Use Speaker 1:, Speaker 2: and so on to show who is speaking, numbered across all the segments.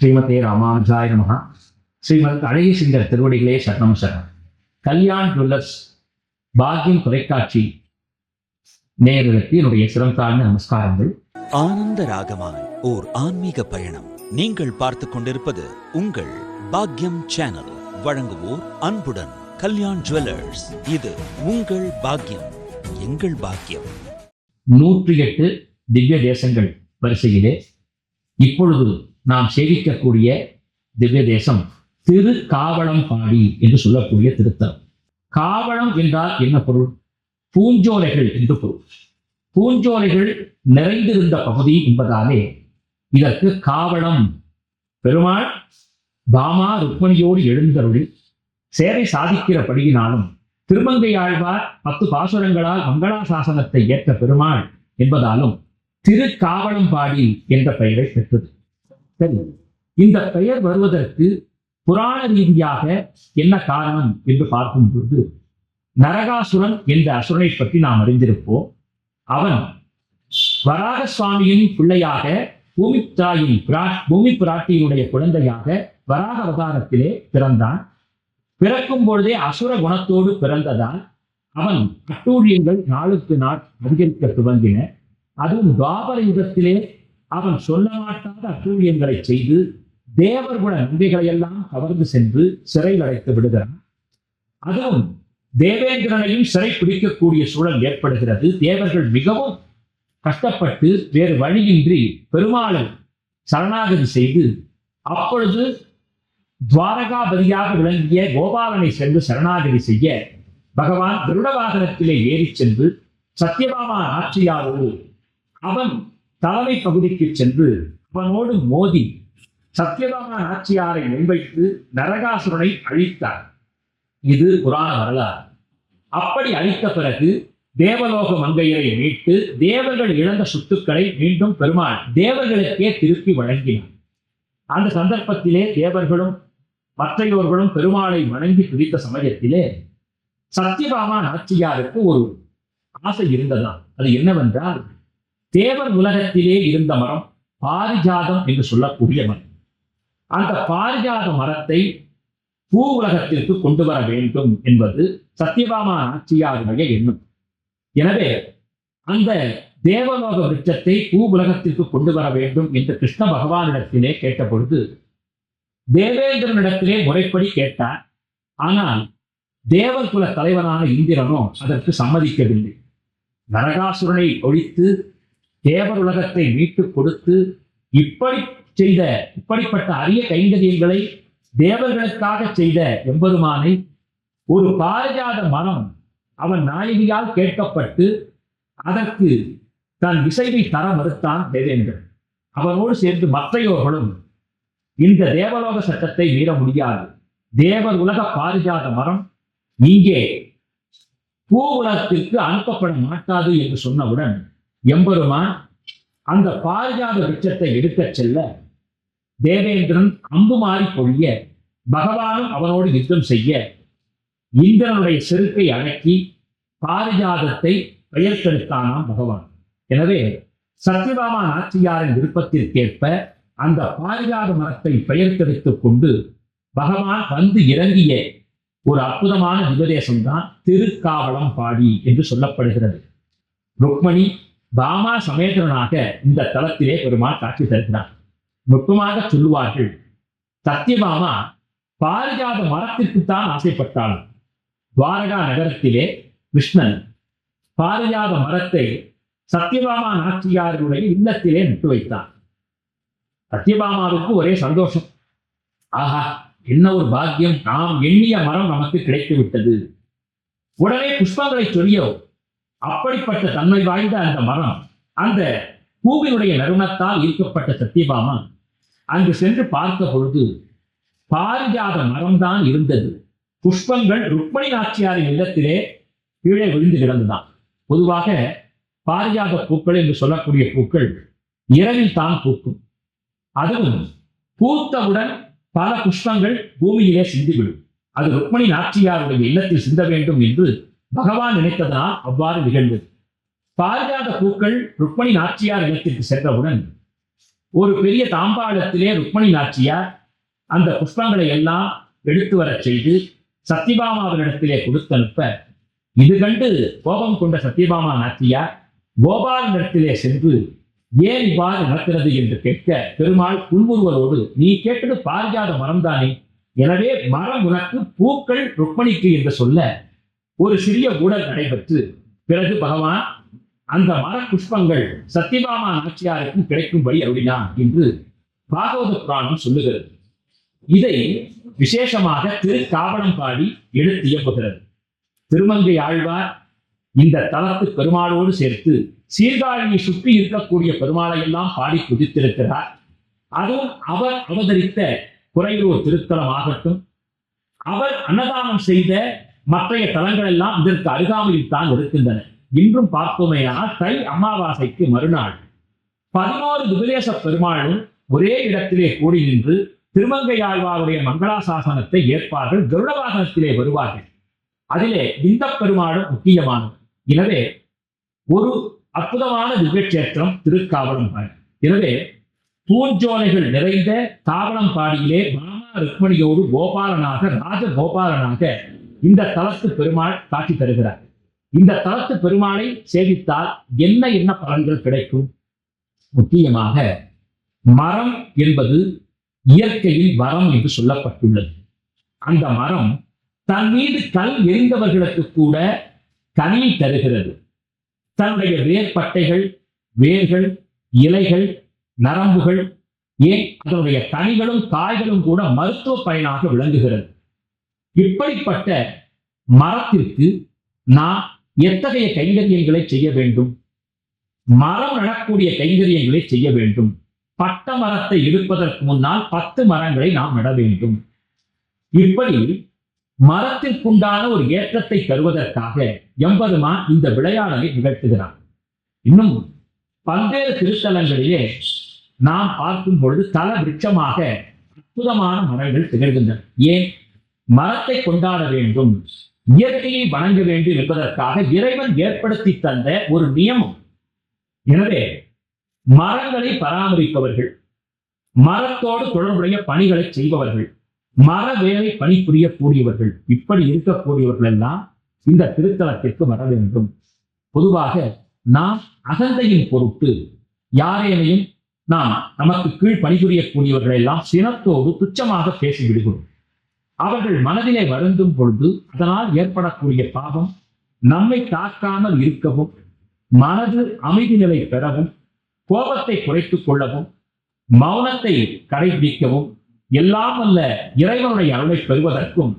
Speaker 1: ஸ்ரீமதே ராமானுஜாய நமஹ. ஸ்ரீமத் அழகிய சிங்கர் திருவடிகளே சரணம் சரணம். கல்யாண் ஜுவல்லர்ஸ் பாக்யம் தொலைக்காட்சி நேயர்களுக்கு என்னுடைய சிரம் தாழ்ந்த நமஸ்காரங்கள்.
Speaker 2: ஆனந்த ராகமாய் ஓர் ஆன்மீக பயணம். நீங்கள் பார்த்து கொண்டிருப்பது உங்கள் பாக்யம் சேனல். வழங்குவோர் அன்புடன் கல்யாண் ஜுவல்லர்ஸ். இது உங்கள் பாக்யம், எங்கள் பாக்கியம்.
Speaker 1: 108 திவ்ய தேசங்கள் வரிசையிலே இப்பொழுது நாம் சேவிக்கக்கூடிய திவ்ய தேசம் திருக்காவளம்பாடி என்று சொல்லக்கூடிய திருத்தலம். காவளம் என்றால் என்ன பொருள்? பூஞ்சோலைகள் என்று பொருள். பூஞ்சோலைகள் நிறைந்திருந்த பகுதி என்பதாலே இதற்கு காவளம். பெருமாள் பாமா ருக்மணியோடு எழுந்தருளி சேவை சாதிக்கிறபடியினாலும் திருமங்கையாழ்வார் 10 பாசுரங்களால் மங்களாசாசனத்தை ஏற்ற பெருமாள் என்பதாலும் திருக்காவளம்பாடி என்ற பெயரை பெற்றது. சரி, இந்த பெயர் வருவதற்கு புராண ரீதியாக என்ன காரணம் என்று பார்க்கும் பொழுது, நரகாசுரன் என்ற அசுரனை பற்றி நாம் அறிந்திருப்போம். அவன் வராக சுவாமியின் பிள்ளையாக பூமி பிராட்டியினுடைய குழந்தையாக வராக அவதாரத்திலே பிறந்தான். பிறக்கும் பொழுதே அசுர குணத்தோடு பிறந்ததால் அவன் அட்டூழியங்கள் நாளுக்கு நாள் அதிகரிக்க துவங்கின. அதுவும் துவாபர யுகத்திலே அவன் சொல்ல மாட்டாத அட்டூழியங்களை செய்து தேவர்குல நம்பிகளை எல்லாம் கவர்ந்து சென்று சிறையில் அடைத்து விடுகிறான். அதுவும் தேவேந்திரனையும் சிறை பிடிக்கக்கூடிய சூழல் ஏற்படுகிறது. தேவர்கள் மிகவும் கஷ்டப்பட்டு வேறு வழியின்றி பெருமாளை சரணாகதி செய்து, அப்பொழுது துவாரகாபதியாக விளங்கிய கோபாலனை சென்று சரணாகதி செய்ய பகவான் கருட வாகனத்திலே ஏறி சென்று சத்யபாமா நாச்சியாரோடு அவன் தலைமை பகுதிக்கு சென்று அவனோடு மோதி சத்யபாமா நாச்சியாரை முன்வைத்து நரகாசுரனை அழித்தார். இது புராண வரலாறு. அப்படி அழித்த பிறகு தேவலோக மங்கையரை மீட்டு தேவர்கள் இழந்த சொத்துக்களை மீண்டும் பெருமாள் தேவர்களுக்கே திருப்பி வழங்கினார். அந்த சந்தர்ப்பத்திலே தேவர்களும் மற்றையோர்களும் பெருமாளை வணங்கி பிடித்த சமயத்திலே சத்யபாமா நாச்சியாருக்கு ஒரு ஆசை இருந்ததாம். அது என்னவென்றால், தேவர் உலகத்திலே இருந்த மரம் பாரிஜாதம் என்று சொல்லக்கூடிய மரம். அந்த பாரிஜாத மரத்தை பூ உலகத்திற்கு கொண்டு வர வேண்டும் என்பது சத்யபாமா நாச்சியாருடைய எண்ணம். எனவே அந்த தேவலோக விருட்சத்தை பூ உலகத்திற்கு கொண்டு வர வேண்டும் என்று கிருஷ்ண பகவானிடத்திலே கேட்டபொழுது தேவேந்திரனிடத்திலே முறைப்படி கேட்டார். ஆனால் தேவர் குல தலைவனான இந்திரனோ அதற்கு சம்மதிக்கவில்லை. நரகாசுரனை ஒழித்து தேவர் உலகத்தை மீட்டுக் கொடுத்து இப்படிப்பட்ட அரிய கைங்கரியங்களை தேவர்களுக்காக செய்த எம்பெருமானை ஒரு பாரிஜாத மரம் அவன் நாயகியால் கேட்கப்பட்டு அதற்கு தன் இசைவை தர மறுத்தான் தேவேந்திரன். அவனோடு சேர்ந்து மற்றையோர்களும் இந்த தேவலோக சட்டத்தை மீற முடியாது, தேவர் உலக பாரிஜாத மரம் இங்கே பூ உலகத்திற்கு அனுப்பப்பட மாட்டாது என்று சொன்னவுடன் எம்பெருமான் அந்த பாரிஜாத விருட்சத்தை எடுக்கச் செல்ல தேவேந்திரன் அம்பு மாறி பொழிய பகவானும் அவனோடு யுத்தம் செய்ய இந்திரனுடைய செருக்கை அடக்கி பாரிஜாதத்தை பெயர்த்தெடுத்தானாம் பகவான். எனவே சத்யபாமா நாச்சியாரின் விருப்பத்திற்கேற்ப அந்த பாரிஜாத மரத்தை பெயர்த்தெடுத்துக் கொண்டு பகவான் வந்து இறங்கிய ஒரு அற்புதமான திவதேசம்தான் திருக்காவளம்பாடி என்று சொல்லப்படுகிறது. ருக்மணி பாமா சமேதனாக இந்த தலத்திலே பெருமாள் காட்சி தருகிறார். நுட்பமாக சொல்லுவார்கள், சத்யபாமா பாரிஜாத மரத்திற்குத்தான் ஆசைப்பட்டாலும் துவாரகா நகரத்திலே கிருஷ்ணன் பாரிஜாத மரத்தை சத்யபாமா நாச்சியாருடைய இல்லத்திலே நட்டு வைத்தார். சத்யபாமாவுக்கு ஒரே சந்தோஷம். ஆஹா, என்ன ஒரு பாக்கியம், நாம் எண்ணிய மரம் நமக்கு கிடைத்து விட்டது. உடனே புஷ்பங்களை சொல்லியோ அப்படிப்பட்ட தன்மை வாய்ந்த அந்த மரம், அந்த பூவினுடைய நறுமணத்தால் ஈர்க்கப்பட்ட சத்யபாமா அங்கு சென்று பார்த்த பொழுது பாரிஜாத மரம்தான் இருந்தது. புஷ்பங்கள் ருக்மணி நாச்சியாரின் இல்லத்திலே கீழே விழுந்து கிடந்துதான். பொதுவாக பாரிஜாத பூக்கள் என்று சொல்லக்கூடிய பூக்கள் இரவில் தான் பூக்கும். அதுவும் பூத்தவுடன் பல புஷ்பங்கள் பூமியிலே சிந்திவிடும். அது ருக்மணி நாச்சியாருடைய இல்லத்தில் சிந்த வேண்டும் என்று பகவான் நினைத்ததனால் அவ்வாறு நிகழ்ந்தது. பாரிஜாத பூக்கள் ருக்மணி நாச்சியார் இல்லத்திற்கு சென்றவுடன் ஒரு பெரிய தாம்பாளத்திலே ருக்மணி நாச்சியார் அந்த புஷ்பங்களை எல்லாம் எடுத்து வரச் செய்து சத்யபாமாவினிடத்திலே கொடுத்தனுப்ப, இது கண்டு கோபம் கொண்ட சத்யபாமா நாச்சியார் கோபாலனிடத்திலே சென்று ஏன் இவ்வாறு நடக்கிறது என்று கேட்க, பெருமாள் புன்முறுவலோடு, நீ கேட்டது பாரிஜாத மரம்தானே, எனவே மரம் உனக்கு, பூக்கள் ருக்மணிக்கு என்று சொல்ல ஒரு சிறிய ஊடல் நடைபெற்று, பிறகு பகவான் அந்த மர புஷ்பங்கள் சத்யபாமா நாச்சியாருக்கும் கிடைக்கும்படி அருளினான் என்று பாகவத புராணம் சொல்லுகிறது. இதை விசேஷமாக திருக்காவலம்பாடி எடுத்து இயம்புகிறது. திருமங்கை ஆழ்வார் இந்த தலத்து பெருமாளோடு சேர்த்து சீர்காழியை சுற்றி இருக்கக்கூடிய பெருமாளை எல்லாம் பாடி குதித்திருக்கிறார். அதுவும் அவர் அவதரித்த குறையூர் திருத்தலம் ஆகட்டும், அவர் அன்னதானம் செய்த மற்றைய தலங்கள் எல்லாம் இதற்கு அருகாமையில் தான் இருக்கின்றன. இன்றும் பார்த்தோமேயானால் தை அமாவாசைக்கு மறுநாள் 11 திவிதேச பெருமாளும் ஒரே இடத்திலே கூடி நின்று திருமங்கையாழ்வாருடைய மங்களாசாசனத்தை ஏற்பார்கள். கருட வாகனத்திலே வருவார்கள். அதிலே இந்த பெருமாளும் முக்கியமானது. எனவே ஒரு அற்புதமான திவ்யக்ஷேத்திரம் திருக்காவலம்பாடி. எனவே பூஞ்சோலைகள் நிறைந்த காவலம்பாடியிலே பாமா ருக்மணியோடு கோபாலனாக, ராஜகோபாலனாக இந்த தலத்து பெருமாள் காட்சி தருகிறார். இந்த தலத்து பெருமாளை சேவித்தால் என்ன என்ன பலன்கள் கிடைக்கும்? முக்கியமாக மரம் என்பது இயற்கையில் வரம் என்று சொல்லப்பட்டுள்ளது. அந்த மரம் தன் மீது கல் எரிந்தவர்களுக்கு கூட கனி தருகிறது. தன்னுடைய வேர்பட்டைகள், வேர்கள், இலைகள், நரம்புகள், ஏன் அதனுடைய கனிகளும் காய்களும் கூட மருத்துவ பயனாக விளங்குகிறது. இப்படிப்பட்ட மரத்திற்கு நாம் எத்தகைய கைங்கரியங்களை செய்ய வேண்டும்? மரம் நடக்கூடிய கைங்கரியங்களை செய்ய வேண்டும். பட்ட மரத்தை எடுப்பதற்கு முன்னால் 10 மரங்களை நாம் நட வேண்டும். இப்படி மரத்திற்குண்டான ஒரு ஏற்றத்தை தருவதற்காக எம்பெருமான் இந்த விளையாடலை நிகழ்த்துகிறான். இன்னும் பல்வேறு திருத்தலங்களிலே நாம் பார்க்கும் பொழுது தல விருட்சமாக அற்புதமான மரங்கள் திகழ்கின்றன. ஏன்? மரத்தை கொண்டாட வேண்டும், இயற்கையை வணங்க வேண்டும் என்பதற்காக இறைவன் ஏற்படுத்தி தந்த ஒரு நியமம். எனவே மரங்களை பராமரிப்பவர்கள், மரத்தோடு தொடர்புடைய பணிகளை செய்பவர்கள், மர வேலை பணிபுரியக்கூடியவர்கள், இப்படி இருக்கக்கூடியவர்கள் எல்லாம் இந்த திருத்தலத்திற்கு வர வேண்டும். பொதுவாக நாம் அகந்தையின் பொருட்டு யாரேனையும் நாம் நமக்கு கீழ் பணிபுரியக்கூடியவர்கள் எல்லாம் சினத்தோடு துச்சமாக பேசிவிடுகிறோம். அவர்கள் மனதிலே வருந்தும் பொழுது அதனால் ஏற்படக்கூடிய பாவம் நம்மை தாக்காமல் இருக்கவும், மனது அமைதி நிலை பெறவும், கோபத்தை குறைத்துக் கொள்ளவும், மௌனத்தை கடைபிடிக்கவும், எல்லாம் அல்ல இறைவனுடைய அருளை பெறுவதற்கும்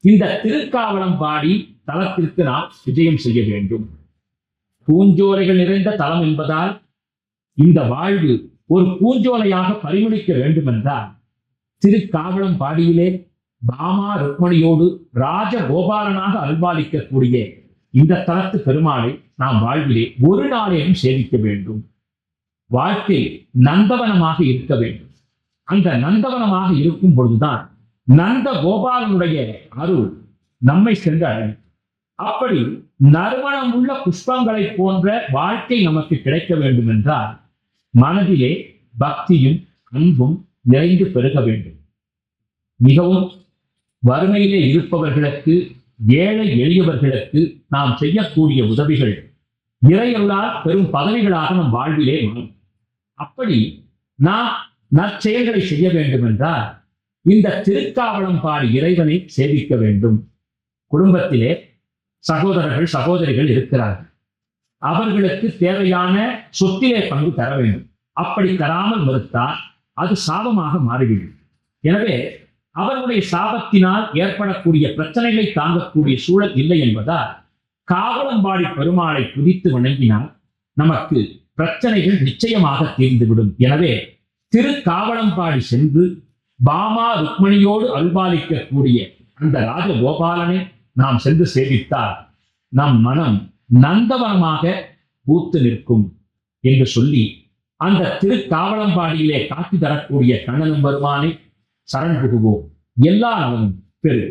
Speaker 1: இந்த திருக்காவலம்பாடி தலத்திற்கு நாம் விஜயம் செய்ய வேண்டும். பூஞ்சோலைகள் நிறைந்த தலம் என்பதால் இந்த வாழ்வு ஒரு பூஞ்சோலையாக பரிமளிக்க வேண்டும் என்றால் திருக்காவலம்பாடியிலே பாமா ருக்மணியோடு ராஜகோபாலனாக அல்பாலிக்கக்கூடிய இந்த தலத்து பெருமாளை நாம் வாழ்விலே ஒரு நாளேனும் சேவிக்க வேண்டும். வாழ்க்கை நந்தவனமாக இருக்க வேண்டும். அந்த நந்தவனமாக இருக்கும் பொழுதுதான் நந்த கோபாலனுடைய அருள் நம்மை சென்று அடையும். அப்படி நறுமணம் உள்ள புஷ்பங்களை போன்ற வாழ்க்கை நமக்கு கிடைக்க வேண்டும் என்றால் மனதிலே பக்தியும் அன்பும் நிறைந்து பெருக வேண்டும். மிகவும் வறுமையிலே இருப்பவர்களுக்கு, ஏழை எளியவர்களுக்கு நாம் செய்யக்கூடிய உதவிகள் இறையருளால் பெரும் பதவிகளாக நம் வாழ்விலே வரும். அப்படி நாம் நற்செயல்களை செய்ய வேண்டும் என்றால் இந்த திருக்காவலம்பாடி இறைவனை சேவிக்க வேண்டும். குடும்பத்திலே சகோதரர்கள் சகோதரிகள் இருக்கிறார்கள். அவர்களுக்கு தேவையான சொத்திலே பங்கு தர வேண்டும். அப்படி தராமல் மறுத்தால் அது சாபமாக மாறிவிடும். எனவே அவர்களுடைய சாபத்தினால் ஏற்படக்கூடிய பிரச்சனைகளை தாங்கக்கூடிய சூழல் இல்லை என்பதால் காவலம்பாடி பெருமாளை துதித்து வணங்கினால் நமக்கு பிரச்சனைகள் நிச்சயமாக தீர்ந்துவிடும். எனவே திருக்காவலம்பாடி சென்று பாமா ருக்மணியோடு அல்பாலிக்கக்கூடிய அந்த ராஜகோபாலனை நாம் சென்று சேவித்தால் நம் மனம் நந்தவனமாக பூத்து நிற்கும் என்று சொல்லி அந்த திருக்காவலம்பாடியிலே காட்சி தரக்கூடிய கண்ணனும் பெருமானை சரண் புகுவோம். எல்லா நலமும் பெரு.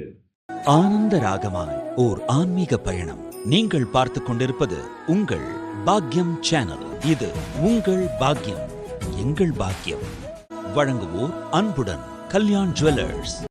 Speaker 2: ஆனந்த ராகமாய் ஓர் ஆன்மீக பயணம். நீங்கள் பார்த்து கொண்டிருப்பது உங்கள் பாக்யம் சேனல். இது உங்கள் பாக்யம். எங்கள் பாக்கியம். வழங்குவோர் அன்புடன் கல்யாண் ஜுவல்லர்ஸ்.